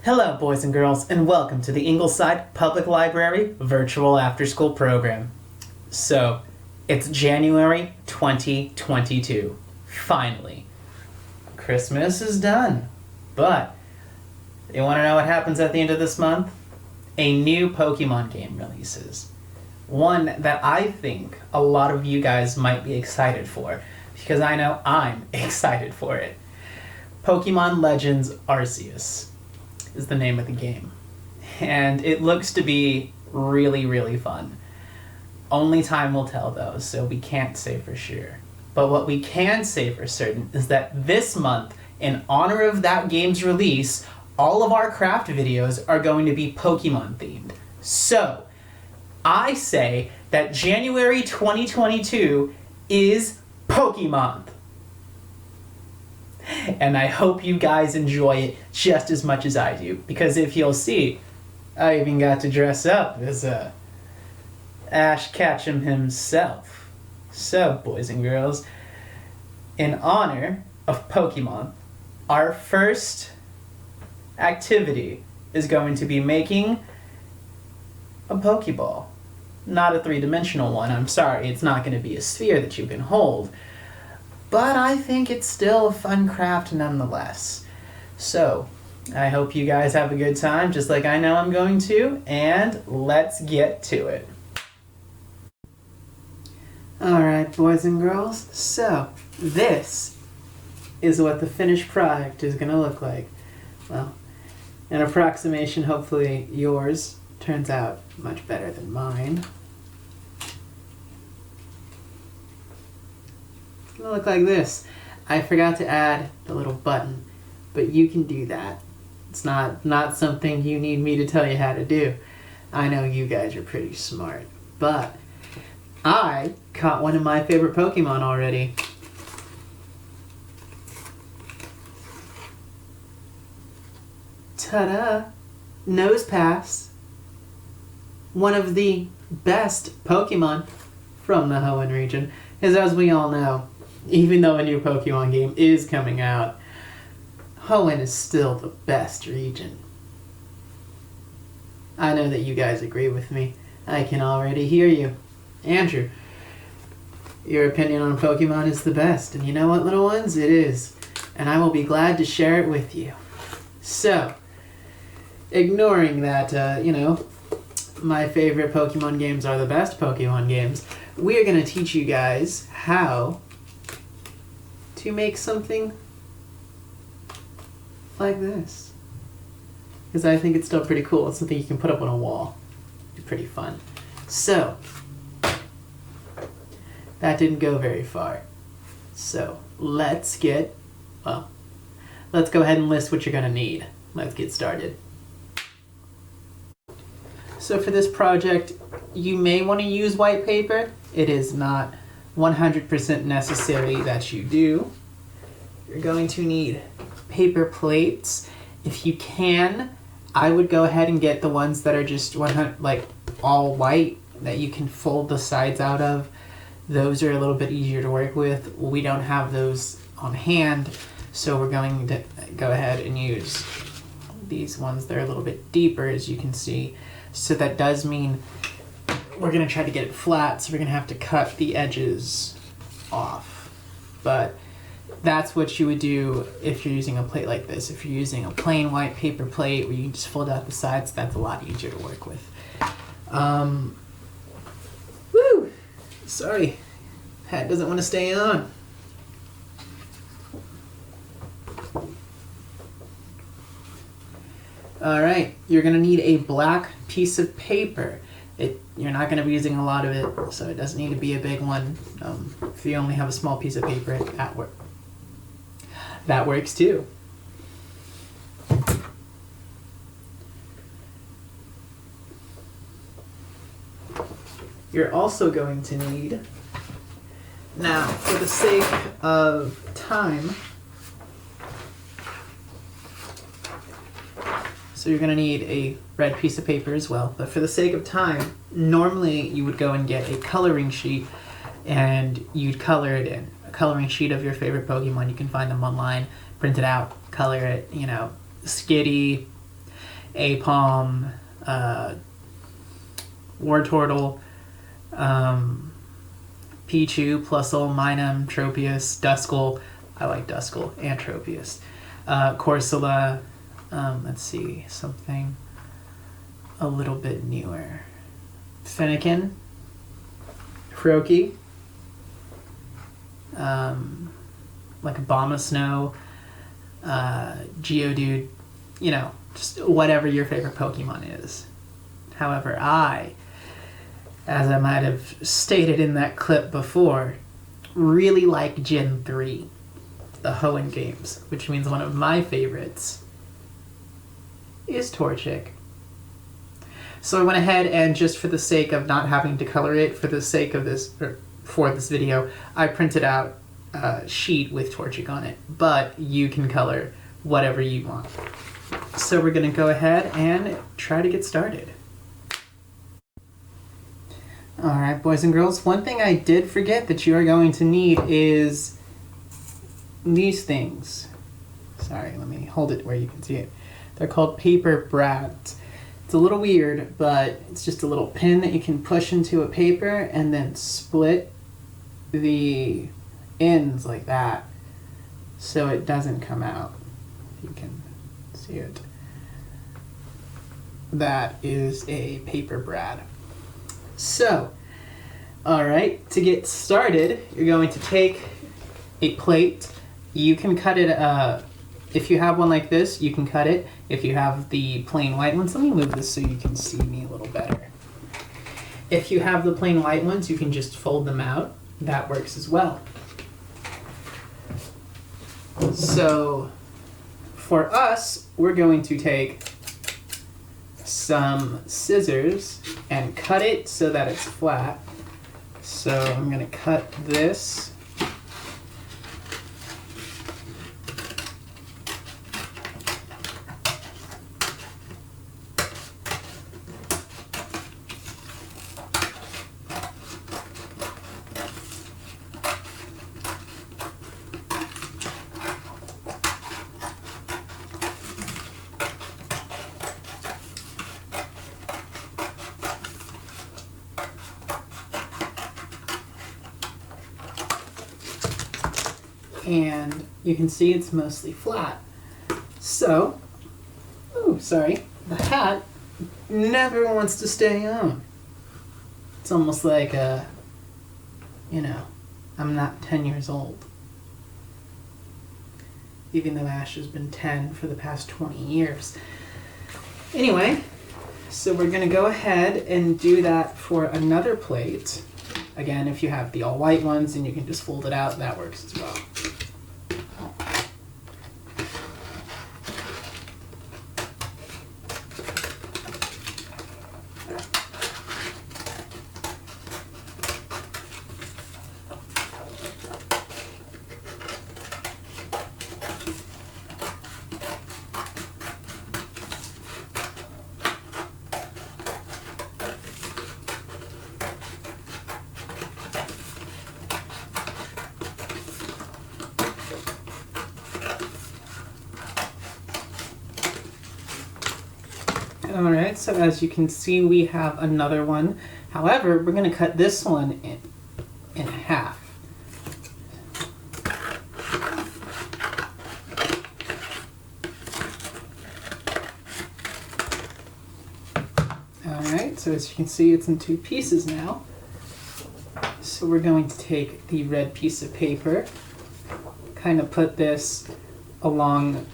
Hello, boys and girls, and welcome to the Ingleside Public Library Virtual After School Program. So, it's January 2022. Finally. Christmas is done. But, you want to know what happens at the end of this month? A new Pokemon game releases. One that I think a lot of you guys might be excited for, because I know I'm excited for it. Pokemon Legends Arceus is the name of the game. And it looks to be really, really fun. Only time will tell though, so we can't say for sure. But what we can say for certain is that this month, in honor of that game's release, all of our craft videos are going to be Pokemon themed. So, I say that January 2022 is Pokemon. And I hope you guys enjoy it just as much as I do. Because if you'll see, I even got to dress up as Ash Ketchum himself. So, boys and girls, in honor of Pokemon, our first activity is going to be making a Pokeball. Not a three-dimensional one, I'm sorry, it's not going to be a sphere that you can hold. But I think it's still a fun craft nonetheless. So, I hope you guys have a good time, just like I know I'm going to, and let's get to it. Alright, boys and girls, so this is what the finished product is going to look like. Well, an approximation, hopefully yours turns out much better than mine. It's gonna look like this. I forgot to add the little button, but you can do that. It's not something you need me to tell you how to do. I know you guys are pretty smart, but I caught one of my favorite Pokemon already. Ta-da! Nosepass. One of the best Pokemon from the Hoenn region. Because as we all know, even though a new Pokemon game is coming out, Hoenn is still the best region. I know that you guys agree with me. I can already hear you. Andrew, your opinion on Pokemon is the best. And you know what, little ones? It is. And I will be glad to share it with you. So, ignoring that, my favorite Pokemon games are the best Pokemon games, we are going to teach you guys how to make something like this. Because I think it's still pretty cool. It's something you can put up on a wall. It's pretty fun. So, that didn't go very far. So, let's go ahead and list what you're going to need. Let's get started. So for this project, you may want to use white paper. It is not 100% necessary that you do. You're going to need paper plates. If you can, I would go ahead and get the ones that are just all white that you can fold the sides out of. Those are a little bit easier to work with. We don't have those on hand, so we're going to go ahead and use these ones that are a little bit deeper, as you can see. So that does mean we're going to try to get it flat, so we're going to have to cut the edges off. But that's what you would do if you're using a plate like this. If you're using a plain white paper plate where you can just fold out the sides, that's a lot easier to work with. Woo! Sorry, hat doesn't want to stay on. Alright, you're going to need a black piece of paper. You're not going to be using a lot of it, so it doesn't need to be a big one. If you only have a small piece of paper, that works too. You're also going to need, now for the sake of time, so you're going to need a red piece of paper as well. But for the sake of time, normally you would go and get a coloring sheet and you'd color it in. A coloring sheet of your favorite Pokemon. You can find them online, print it out, color it, Skitty, Apom, Wartortle, Pichu, Plusle, Minun, Tropius, Duskull. I like Duskull and Tropius. Corsola. Let's see, something a little bit newer. Fennekin, Froakie, like Abomasnow, Geodude, you know, just whatever your favorite Pokemon is. However, as I might have stated in that clip before, really like Gen 3, the Hoenn games, which means one of my favorites is Torchic. So I went ahead and, just for the sake of not having to color it, for the sake of this, or for this video, I printed out a sheet with Torchic on it, but you can color whatever you want. So we're going to go ahead and try to get started. Alright, boys and girls, one thing I did forget that you are going to need is these things. Sorry, let me hold it where you can see it. They're called paper brads. It's a little weird, but it's just a little pin that you can push into a paper and then split the ends like that so it doesn't come out. If you can see it. That is a paper brad. So, alright, to get started, you're going to take a plate. You can cut it, if you have one like this, you can cut it. If you have the plain white ones, let me move this so you can see me a little better. If you have the plain white ones, you can just fold them out. That works as well. So, for us, we're going to take some scissors and cut it so that it's flat. So I'm going to cut this. And you can see it's mostly flat. So, the hat never wants to stay on. It's almost like I'm not 10 years old. Even though Ash has been 10 for the past 20 years. Anyway, so we're gonna go ahead and do that for another plate. Again, if you have the all white ones and you can just fold it out, that works as well. Alright, so as you can see, we have another one. However, we're going to cut this one in half. Alright, so as you can see, it's in two pieces now. So we're going to take the red piece of paper, kind of put this along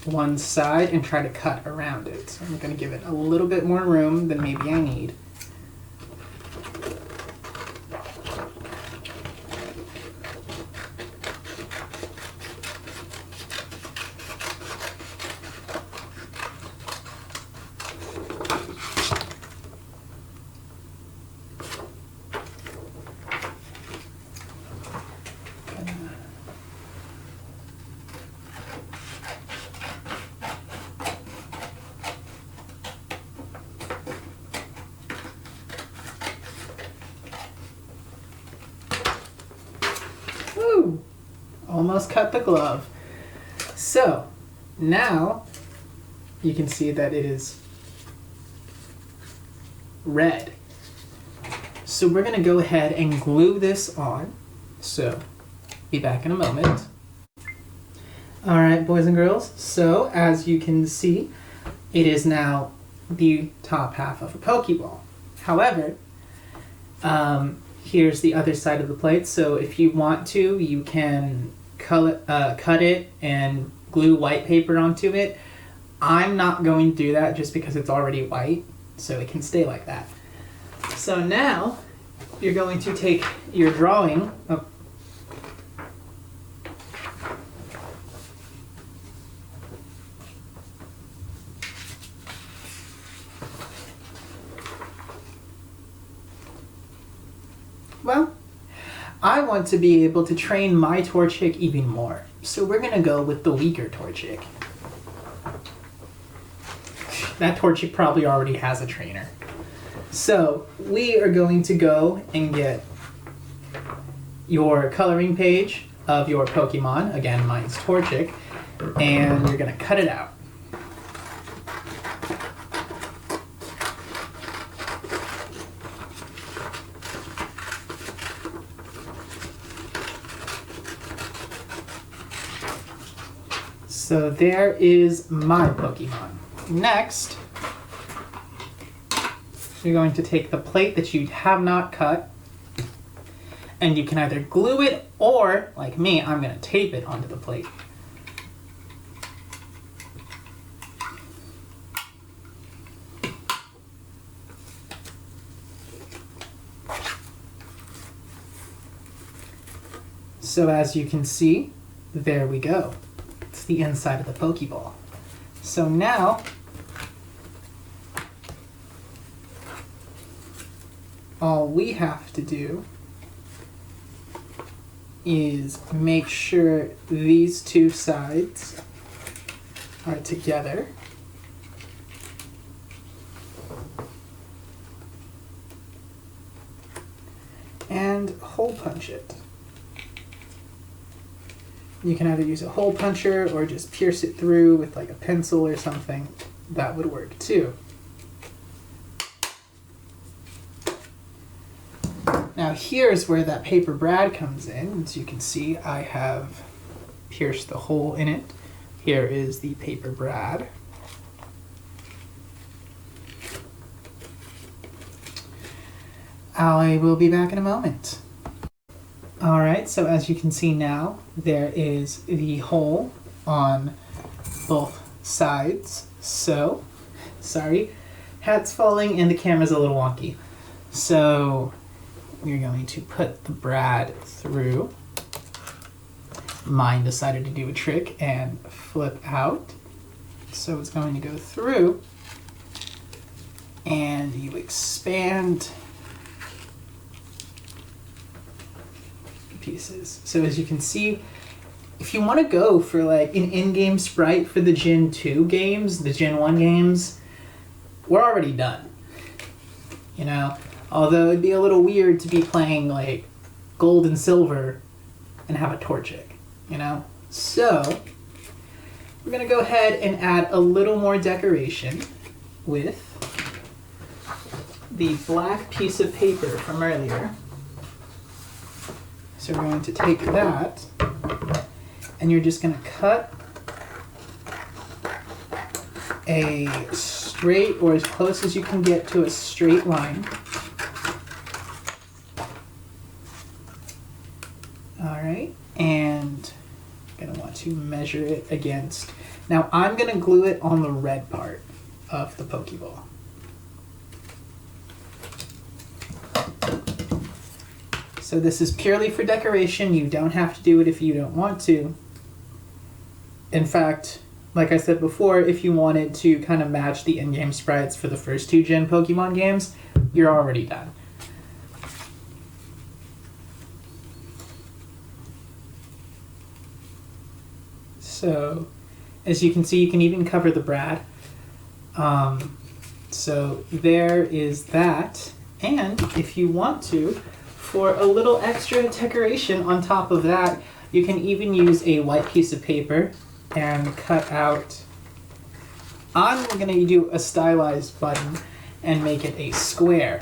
one side and try to cut around it. So I'm going to give it a little bit more room than maybe I need. Woo! Almost cut the glove. So now you can see that it is red. So we're going to go ahead and glue this on. So, be back in a moment. Alright, boys and girls, so as you can see, it is now the top half of a Pokeball. However, here's the other side of the plate, so if you want to, you can cut it and glue white paper onto it. I'm not going to do that just because it's already white, so it can stay like that. So now, you're going to take your drawing. Well, I want to be able to train my Torchic even more, so we're going to go with the weaker Torchic. That Torchic probably already has a trainer. So, we are going to go and get your coloring page of your Pokemon, again mine's Torchic, and you're going to cut it out. So there is my Pokemon. Next, you're going to take the plate that you have not cut, and you can either glue it or, like me, I'm going to tape it onto the plate. So as you can see, there we go. It's the inside of the Pokeball. So now, all we have to do is make sure these two sides are together. And hole punch it. You can either use a hole puncher or just pierce it through with like a pencil or something. That would work too. Now here's where that paper brad comes in. As you can see, I have pierced the hole in it. Here is the paper brad. I will be back in a moment. Alright, so as you can see now, there is the hole on both sides. So, sorry, hat's falling and the camera's a little wonky. So, we're going to put the brad through. Mine decided to do a trick and flip out. So it's going to go through, and you expand pieces. So as you can see, if you want to go for like an in-game sprite for the Gen 2 games, the Gen 1 games, we're already done. You know, although it'd be a little weird to be playing like gold and silver and have a Torchic, you know? So, we're gonna go ahead and add a little more decoration with the black piece of paper from earlier. So we're going to take that, and you're just going to cut a straight, or as close as you can get to a straight line. Alright, and you're going to want to measure it against. Now I'm going to glue it on the red part of the Pokeball. So this is purely for decoration. You don't have to do it if you don't want to. In fact, like I said before, if you wanted to kind of match the in-game sprites for the first 2 Gen Pokemon games, you're already done. So, as you can see, you can even cover the brad. So there is that. And if you want to, for a little extra decoration on top of that, you can even use a white piece of paper and cut out. I'm going to do a stylized button, and make it a square.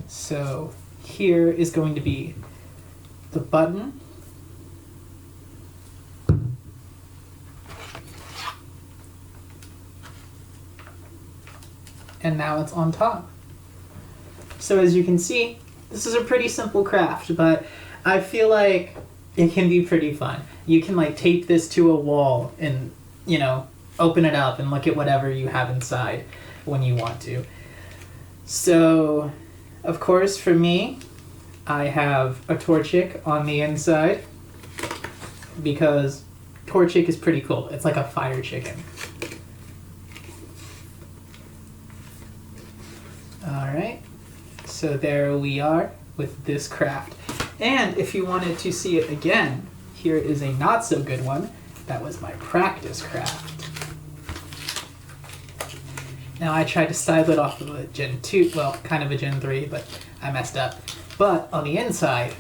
So here is going to be the button. And now it's on top. So as you can see, this is a pretty simple craft, but I feel like it can be pretty fun. You can like tape this to a wall and, you know, open it up and look at whatever you have inside when you want to. So, of course, for me, I have a Torchic on the inside because Torchic is pretty cool. It's like a fire chicken. Alright, so there we are with this craft. And if you wanted to see it again, here is a not so good one. That was my practice craft. Now I tried to style it off of a Gen 2, well, kind of a Gen 3, but I messed up. But on the inside,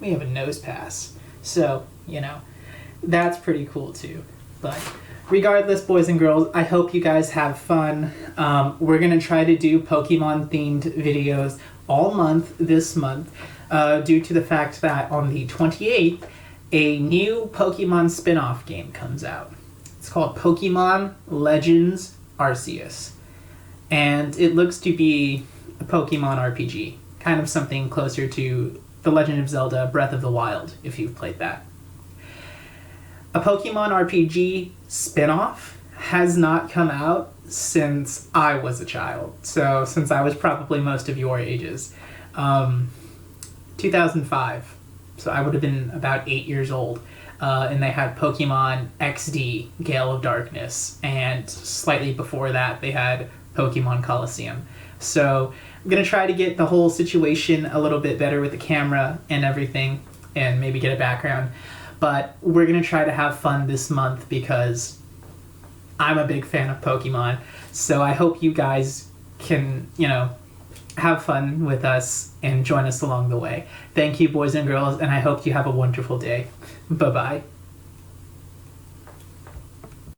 we have a nose pass. So, you know, that's pretty cool too. But regardless, boys and girls, I hope you guys have fun. We're going to try to do Pokemon-themed videos all month this month, due to the fact that on the 28th, a new Pokemon spin-off game comes out. It's called Pokemon Legends Arceus. And it looks to be a Pokemon RPG. Kind of something closer to The Legend of Zelda Breath of the Wild, if you've played that. A Pokemon RPG spin-off has not come out since I was a child. So since I was probably most of your ages. 2005. So I would have been about 8 years old. And they had Pokemon XD, Gale of Darkness. And slightly before that, they had Pokemon Coliseum. So I'm going to try to get the whole situation a little bit better with the camera and everything. And maybe get a background. But we're going to try to have fun this month because I'm a big fan of Pokemon. So I hope you guys can, you know, have fun with us and join us along the way. Thank you, boys and girls, and I hope you have a wonderful day. Bye-bye.